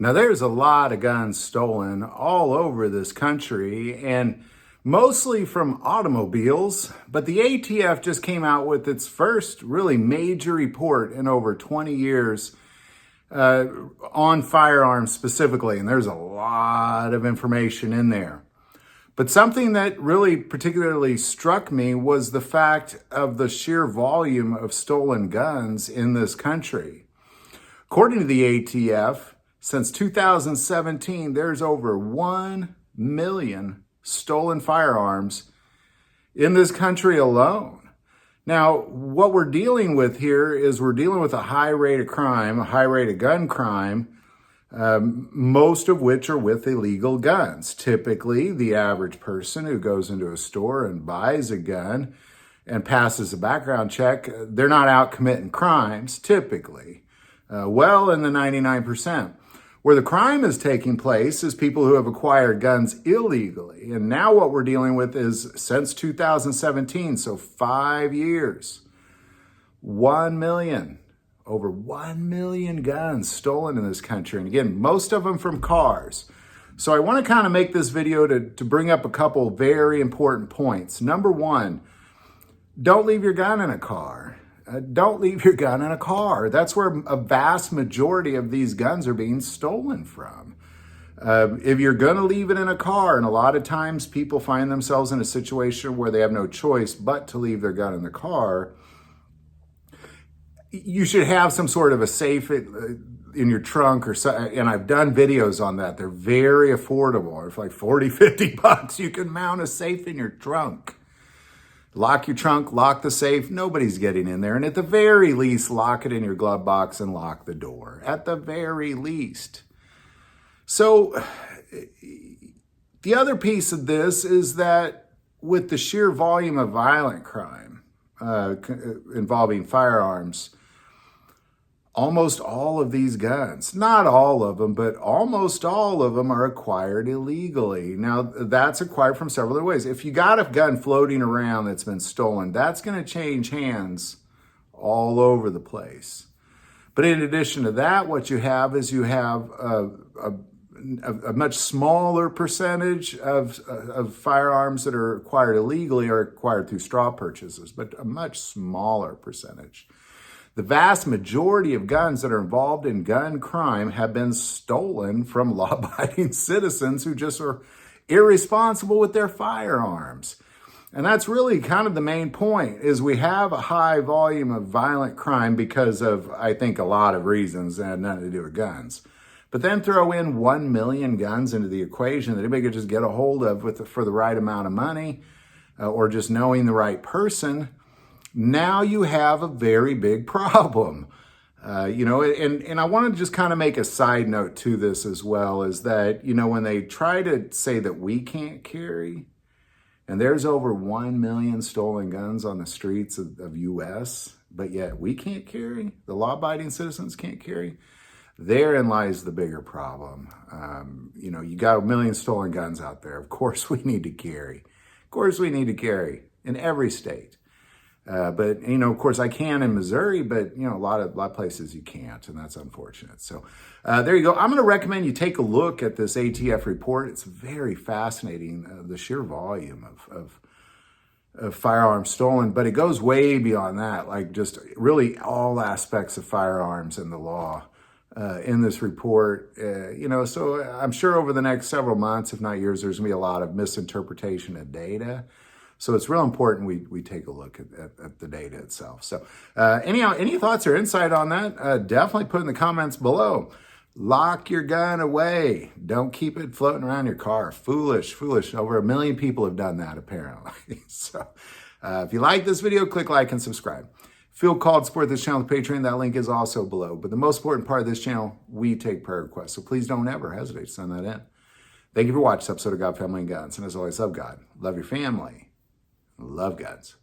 Now, there's a lot of guns stolen all over this country, and mostly from automobiles, but the ATF just came out with its first really major report in over 20 years on firearms specifically, and there's a lot of information in there. But something that really particularly struck me was the fact of the sheer volume of stolen guns in this country. According to the ATF, since 2017, there's over 1 million stolen firearms in this country alone. Now, what we're dealing with here is we're dealing with a high rate of crime, a high rate of gun crime, most of which are with illegal guns. Typically, the average person who goes into a store and buys a gun and passes a background check, they're not out committing crimes, typically. Well in the 99%. Where the crime is taking place is people who have acquired guns illegally. And now what we're dealing with is since 2017, so 5 years, 1 million, over 1 million guns stolen in this country. And again, most of them from cars. So I want to kind of make this video to bring up a couple very important points. Number one, don't leave your gun in a car. Don't leave your gun in a car. That's where a vast majority of these guns are being stolen from. If you're going to leave it in a car, and a lot of times people find themselves in a situation where they have no choice but to leave their gun in the car, you should have some sort of a safe in your trunk or so. And I've done videos on that. They're very affordable. It's like 40, 50 bucks. You can mount a safe in your trunk. Lock your trunk, lock the safe, nobody's getting in there. And at the very least, lock it in your glove box and lock the door. At the very least. So the other piece of this is that with the sheer volume of violent crime involving firearms, almost all of these guns, not all of them, but almost all of them are acquired illegally. Now, that's acquired from several other ways. If you got a gun floating around that's been stolen, that's going to change hands all over the place. But in addition to that, what you have is you have a much smaller percentage of firearms that are acquired illegally are acquired through straw purchases, but a much smaller percentage. The vast majority of guns that are involved in gun crime have been stolen from law-abiding citizens who just are irresponsible with their firearms. And that's really kind of the main point, is we have a high volume of violent crime because of, I think, a lot of reasons that have nothing to do with guns. But then throw in 1 million guns into the equation that anybody could just get a hold of for the right amount of money or just knowing the right person. Now you have a very big problem. And I want to just kind of make a side note to this as well, is that, when they try to say that we can't carry, and there's over 1 million stolen guns on the streets of U.S., but yet we can't carry, the law-abiding citizens can't carry, therein lies the bigger problem. You got 1 million stolen guns out there. Of course we need to carry. Of course we need to carry in every state. But of course I can in Missouri, but, a lot of places you can't, and that's unfortunate. So there you go. I'm going to recommend you take a look at this ATF report. It's very fascinating, the sheer volume of firearms stolen, but it goes way beyond that, like just really all aspects of firearms and the law in this report. So I'm sure over the next several months, if not years, there's going to be a lot of misinterpretation of data. So it's real important we take a look at the data itself. So anyhow, any thoughts or insight on that, definitely put in the comments below. Lock your gun away. Don't keep it floating around your car. Foolish. Over 1 million people have done that, apparently. So if you like this video, click like and subscribe. Feel called to support this channel with Patreon. That link is also below. But the most important part of this channel, we take prayer requests. So please don't ever hesitate to send that in. Thank you for watching this episode of God, Family, and Guns. And as always, love God, love your family, love guns.